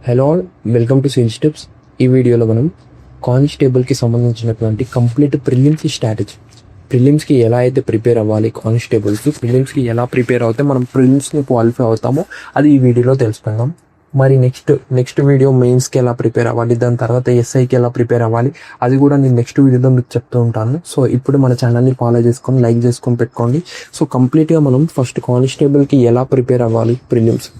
Hello all, welcome to sales tips. ఈ వీడియోలో మనం కానిస్టేబుల్కి సంబంధించినటువంటి కంప్లీట్ ప్రిలిమ్స్ స్ట్రాటజీ, ప్రిలిమ్స్కి ఎలా అయితే ప్రిపేర్ అవ్వాలి, కానిస్టేబుల్స్కి ప్రిలిమ్స్కి ఎలా ప్రిపేర్ అవుతే మనం ప్రిలిమ్స్ని క్వాలిఫై అవుతామో అది ఈ వీడియోలో తెలుసుకుందాం. మరి నెక్స్ట్ వీడియో మెయిన్స్కి ఎలా ప్రిపేర్ అవ్వాలి, దాని తర్వాత ఎస్ఐకి ఎలా ప్రిపేర్ అవ్వాలి అది కూడా నేను నెక్స్ట్ వీడియోలో మీకు చెప్తూ ఉంటాను. సో ఇప్పుడు మన ఛానల్ని ఫాలో చేసుకొని లైక్ చేసుకొని పెట్టుకోండి. సో కంప్లీట్గా మనం ఫస్ట్ కానిస్టేబుల్కి ఎలా ప్రిపేర్ అవ్వాలి ప్రిలిమ్స్.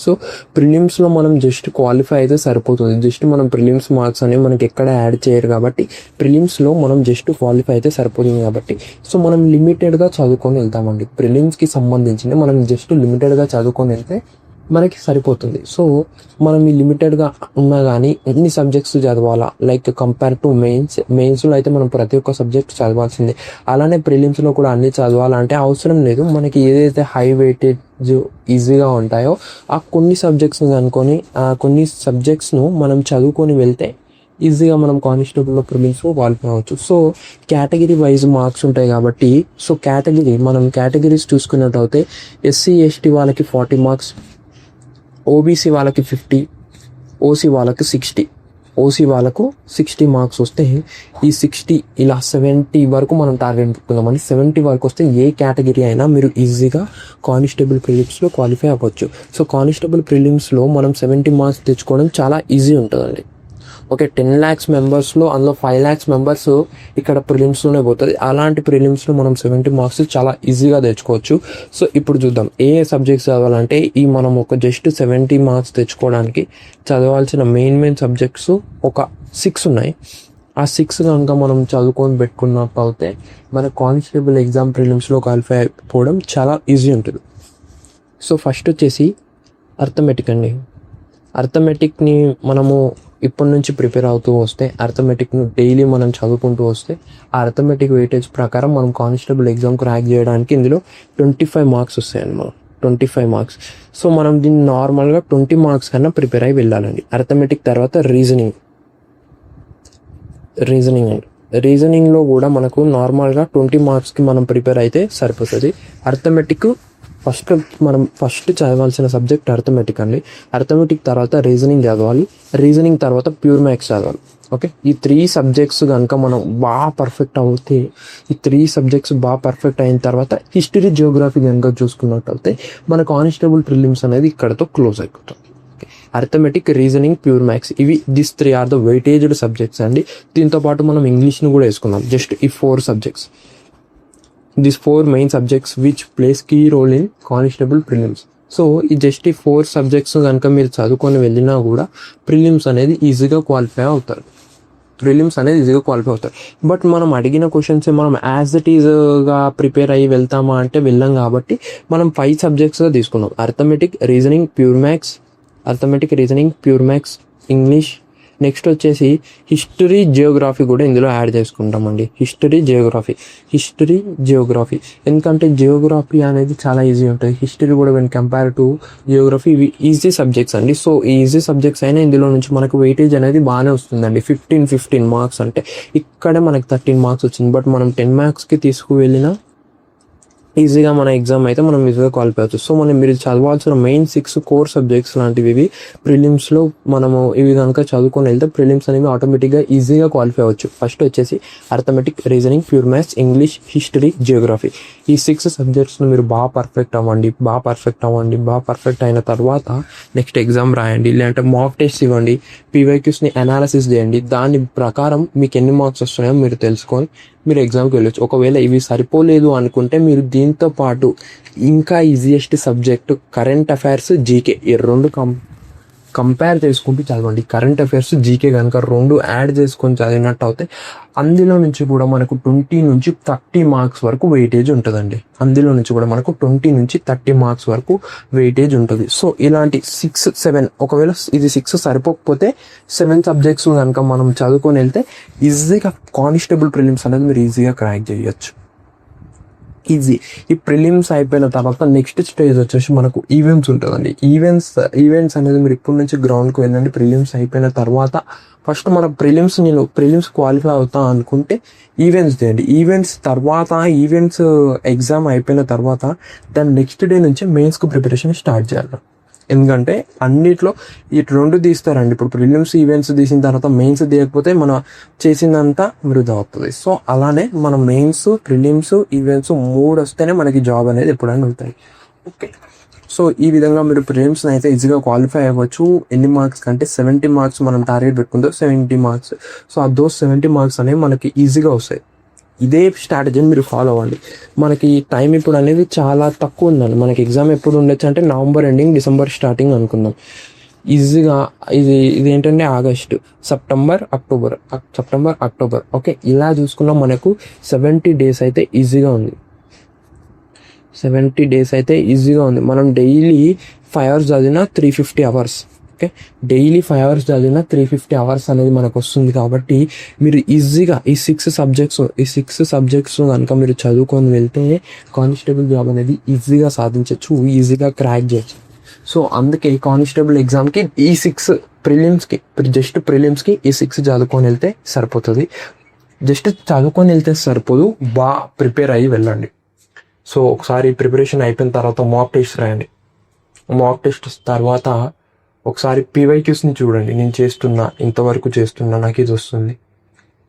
సో ప్రిలిమ్స్లో మనం జస్ట్ క్వాలిఫై అయితే సరిపోతుంది. జస్ట్ మనం ప్రిలిమ్స్ మార్క్స్ అనేవి మనకి ఎక్కడ యాడ్ చేయరు కాబట్టి ప్రిలిమ్స్లో మనం జస్ట్ క్వాలిఫై అయితే సరిపోతుంది కాబట్టి సో మనం లిమిటెడ్గా చదువుకొని వెళ్తామండి. ప్రిలిమ్స్కి సంబంధించి మనం జస్ట్ లిమిటెడ్గా చదువుకొని వెళ్తే మనకి సరిపోతుంది. సో మనం ఈ లిమిటెడ్గా ఉన్నా కానీ ఎన్ని సబ్జెక్ట్స్ చదవాలా, లైక్ కంపేర్ టు మెయిన్స్లో అయితే మనం ప్రతి ఒక్క సబ్జెక్ట్ చదవాల్సిందే. అలానే ప్రిలిమ్స్లో కూడా అన్ని చదవాలంటే అవసరం లేదు. మనకి ఏదైతే హై వెయిటేజ్ ఈజీగా ఉంటాయో ఆ కొన్ని సబ్జెక్ట్స్ని కనుకొని కొన్ని సబ్జెక్ట్స్ను మనం చదువుకొని వెళ్తే ఈజీగా మనం కానిస్టేబుల్లో ప్రిలిమ్స్లో క్వాలిఫై అవ్వచ్చు. సో కేటగిరీ వైజ్ మార్క్స్ ఉంటాయి కాబట్టి సో మనం కేటగిరీస్ చూసుకున్నట్టయితే ఎస్సీ ఎస్టీ వాళ్ళకి 40 మార్క్స్, ఓబీసీ వాళ్ళకి 50, ఓసీ వాళ్ళకి 60, ఓసీ వాళ్ళకు 60 మార్క్స్ వస్తే ఈ 60 ఇలా 70 వరకు మనం టార్గెట్ పెట్టుకుందామని 70 వరకు వస్తే ఏ కేటగిరీ అయినా మీరు ఈజీగా కానిస్టేబుల్ ప్రిలిమ్స్లో క్వాలిఫై అవ్వచ్చు. సో కానిస్టేబుల్ ప్రిలిమ్స్లో మనం 70 మార్క్స్ తెచ్చుకోవడం చాలా ఈజీ ఉంటుందండి. ఓకే, 10 lakhs మెంబర్స్లో అందులో 5 lakhs మెంబర్స్ ఇక్కడ ప్రిలిమ్స్లోనే పోతుంది. అలాంటి ప్రిలిమ్స్లో మనం 70 మార్క్స్ చాలా ఈజీగా తెచ్చుకోవచ్చు. సో ఇప్పుడు చూద్దాం ఏ సబ్జెక్ట్స్ చదవాలంటే మనం ఒక జస్ట్ 70 మార్క్స్ తెచ్చుకోవడానికి చదవాల్సిన మెయిన్ సబ్జెక్ట్స్ ఒక 6 ఉన్నాయి. ఆ 6 కనుక మనం చదువుకొని పెట్టుకున్నట్టు అయితే మన కానిస్టేబుల్ ఎగ్జామ్ ప్రిలిమ్స్లో క్వాలిఫై అయిపోవడం చాలా ఈజీ ఉంటుంది. సో ఫస్ట్ వచ్చేసి అర్థమెటిక్ అండి. అర్థమెటిక్ని మనము ఇప్పటి నుంచి ప్రిపేర్ అవుతూ వస్తే, అర్థమెటిక్ను డైలీ మనం చదువుకుంటూ వస్తే ఆ అర్థమెటిక్ వెయిటేజ్ ప్రకారం మనం కానిస్టేబుల్ ఎగ్జామ్ క్రాక్ చేయడానికి ఇందులో 25 మార్క్స్ వస్తాయండి. మనం 25 మార్క్స్. సో మనం దీన్ని నార్మల్గా 20 మార్క్స్ కన్నా ప్రిపేర్ అయి వెళ్ళాలండి. అర్థమెటిక్ తర్వాత రీజనింగ్ అండి. రీజనింగ్లో కూడా మనకు నార్మల్గా 20 మార్క్స్కి మనం ప్రిపేర్ అయితే సరిపోతుంది. అర్థమెటిక్ మనం ఫస్ట్ చదవాల్సిన సబ్జెక్ట్ అర్థమెటిక్ అండి. అర్థమెటిక్ తర్వాత రీజనింగ్ చదవాలి. రీజనింగ్ తర్వాత ప్యూర్ మ్యాథ్స్ చదవాలి. ఓకే, ఈ 3 సబ్జెక్ట్స్ కనుక మనం బాగా పర్ఫెక్ట్ అవుతే, ఈ 3 సబ్జెక్ట్స్ బాగా పర్ఫెక్ట్ అయిన తర్వాత హిస్టరీ జియోగ్రఫీ కనుక చూసుకున్నట్టయితే మన కానిస్టేబుల్ ప్రిలిమ్స్ అనేది ఇక్కడతో క్లోజ్ అయిపోతుంది. Arithmetic, reasoning, pure maths this 3 are the వెయిటేజ్డ్ సబ్జెక్ట్స్ అండి. దీంతో పాటు మనం ఇంగ్లీష్ని కూడా వేసుకుందాం. జస్ట్ ఈ 4 subjects, these 4 main subjects which plays key role in constable prelims. So ఈ జస్ట్ ఈ 4 సబ్జెక్ట్స్ కనుక మీరు చదువుకొని వెళ్ళినా కూడా ప్రిలిమ్స్ అనేది ఈజీగా క్వాలిఫై అవుతారు. బట్ మనం అడిగిన క్వశ్చన్స్ మనం యాజ్ ఇట్ ఈజ్గా ప్రిపేర్ అయ్యి వెళ్తామా అంటే వెళ్ళాం. కాబట్టి మనం 5 సబ్జెక్ట్స్గా తీసుకున్నాం. Arithmetic, reasoning, pure maths, English. Next వచ్చేసి హిస్టరీ జియోగ్రఫీ కూడా ఇందులో యాడ్ చేసుకుంటామండి. హిస్టరీ జియోగ్రఫీ ఎందుకంటే జియోగ్రఫీ అనేది చాలా ఈజీ ఉంటుంది. హిస్టరీ కూడా వెన్ కంపేర్ టు జియోగ్రఫీ ఇవి ఈజీ సబ్జెక్ట్స్ అండి. సో ఈ ఈజీ సబ్జెక్ట్స్ అయినా ఇందులో నుంచి మనకు వెయిటేజ్ అనేది బాగానే వస్తుందండి. 15 మార్క్స్ అంటే ఇక్కడే మనకి 13 మార్క్స్ వచ్చింది. బట్ మనం 10 మార్క్స్కి తీసుకువెళ్ళినా ఈజీగా మన ఎగ్జామ్ అయితే మనం ఈజీగా క్వాలిఫై అవుతుంది. సో మీరు చదవాల్సిన మెయిన్ 6 కోర్ సబ్జెక్ట్స్ లాంటివి ఇవి ప్రిలిమ్స్లో మనము ఇవి కనుక చదువుకొని వెళ్తే ప్రిలిమ్స్ అనేవి ఆటోమేటిక్గా ఈజీగా క్వాలిఫై అవ్వచ్చు. ఫస్ట్ వచ్చేసి arithmetic, reasoning, pure maths, English, history, Geography ఈ 6 సబ్జెక్ట్స్ను మీరు బాగా పర్ఫెక్ట్ అయిన తర్వాత నెక్స్ట్ ఎగ్జామ్ రాయండి. లేదంటే మాక్ టెస్ట్ ఇవ్వండి, పీవైక్యూస్ని అనాలిసిస్ చేయండి. దాని ప్రకారం మీకు ఎన్ని మార్క్స్ వస్తున్నాయో మీరు తెలుసుకొని మీరు ఎగ్జామ్కి వెళ్ళొచ్చు. ఒకవేళ ఇవి సరిపోలేదు అనుకుంటే మీరు దీంతో పాటు ఇంకా easiest subject current affairs, GK ఈ 2 కంపేర్ చేసుకుంటూ చదవండి. కరెంట్ అఫైర్స్, జీకే కనుక 2 యాడ్ చేసుకొని చదివినట్టు అయితే అందులో నుంచి కూడా మనకు 20 నుంచి 30 మార్క్స్ వరకు వెయిటేజ్ ఉంటుందండి. సో ఇలాంటి 6, 7 ఒకవేళ ఇది 6 సరిపోకపోతే 7 సబ్జెక్ట్స్ కనుక మనం చదువుకొని వెళ్తే ఈజీగా కానిస్టేబుల్ ప్రిలిమ్స్ అనేది మీరు ఈజీగా క్రాక్ చేయొచ్చు. ఈజీ. ఈ ప్రిలిమ్స్ అయిపోయిన తర్వాత నెక్స్ట్ స్టేజ్ వచ్చేసి మనకు ఈవెంట్స్ ఉంటుందండి. ఈవెంట్స్ అనేది మీరు ఇప్పటి నుంచి గ్రౌండ్కి వెళ్ళండి. ప్రిలిమ్స్ అయిపోయిన తర్వాత ఫస్ట్ మన ప్రిలిమ్స్ క్వాలిఫై అవుతా అనుకుంటే ఈవెంట్స్ చేయండి. ఈవెంట్స్ ఎగ్జామ్ అయిపోయిన తర్వాత దాని నెక్స్ట్ డే నుంచి మెయిన్స్కు ప్రిపరేషన్ స్టార్ట్ చేయాలి. ఎందుకంటే అన్నిట్లో ఈ 2 తీస్తారండి. ఇప్పుడు ప్రిలిమ్స్ ఈవెంట్స్ తీసిన తర్వాత మెయిన్స్ తీయకపోతే మనం చేసిందంతా వృధా అవుతుంది. సో అలానే మనం మెయిన్స్, ప్రిలిమ్స్, ఈవెంట్స్ 3 వస్తేనే మనకి జాబ్ అనేది ఎప్పుడైనా ఉంటాయి. ఓకే, సో ఈ విధంగా మీరు ప్రిలిమ్స్ అయితే ఈజీగా క్వాలిఫై అవ్వచ్చు. ఎన్ని మార్క్స్ కంటే 70 మార్క్స్ మనం టార్గెట్ పెట్టుకుందో 70 మార్క్స్. సో ఆ 70 మార్క్స్ అనేవి మనకి ఈజీగా వస్తాయి. ఇదే స్ట్రాటజీని మీరు ఫాలో అవ్వండి. మనకి టైం ఇప్పుడు అనేది చాలా తక్కువ ఉందండి. మనకి ఎగ్జామ్ ఎప్పుడు ఉండొచ్చు అంటే నవంబర్ ఎండింగ్, డిసెంబర్ స్టార్టింగ్ అనుకుందాం. ఈజీగా ఇది ఏంటంటే ఆగస్టు, సెప్టెంబర్, అక్టోబర్. ఓకే, ఇలా చూసుకున్నా మనకు 70 డేస్ అయితే ఈజీగా ఉంది. 70 డేస్ అయితే ఈజీగా ఉంది. మనం డైలీ 5 hours చదివినా 350 hours. ఓకే, డైలీ 5 hours చదివినా 350 hours అనేది మనకు వస్తుంది. కాబట్టి మీరు ఈజీగా ఈ 6 సబ్జెక్ట్స్ కనుక మీరు చదువుకొని వెళ్తే కానిస్టేబుల్ జాబ్ అనేది ఈజీగా సాధించవచ్చు, ఈజీగా క్రాక్ చేయొచ్చు. సో అందుకే కానిస్టేబుల్ ఎగ్జామ్కి ఈ 6 ప్రిలిమ్స్కి, జస్ట్ ప్రిలిమ్స్కి ఈ 6 చదువుకొని వెళ్తే సరిపోతుంది. జస్ట్ చదువుకొని వెళ్తే సరిపోదు, బాగా ప్రిపేర్ అయ్యి వెళ్ళండి. సో ఒకసారి ప్రిపరేషన్ అయిపోయిన తర్వాత మాక్ టెస్ట్ రాయండి. మాక్ టెస్ట్ తర్వాత ఒకసారి PYQస్ని చూడండి. నేను ఇంతవరకు చేస్తున్నా, నాకు ఇది వస్తుంది.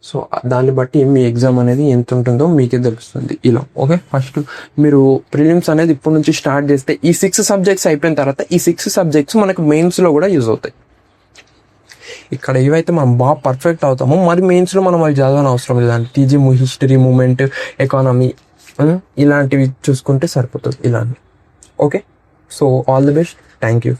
సో దాన్ని బట్టి మీ ఎగ్జామ్ అనేది ఎంత ఉంటుందో మీకే తెలుస్తుంది. ఇలా ఓకే, ఫస్ట్ మీరు ప్రిలిమ్స్ అనేది ఇప్పటి నుంచి స్టార్ట్ చేస్తే ఈ 6 సబ్జెక్ట్స్ అయిపోయిన తర్వాత ఈ 6 సబ్జెక్ట్స్ మనకు మెయిన్స్లో కూడా యూజ్ అవుతాయి. ఇక్కడ ఏవైతే మనం బాగా పర్ఫెక్ట్ అవుతామో మరి మెయిన్స్లో మనం అవి చదవని అవసరం లేదండి. టీజీ, హిస్టరీ, మూమెంట్, ఎకానమీ ఇలాంటివి చూసుకుంటే సరిపోతుంది. ఇలాంటి okay. So all the best, thank you.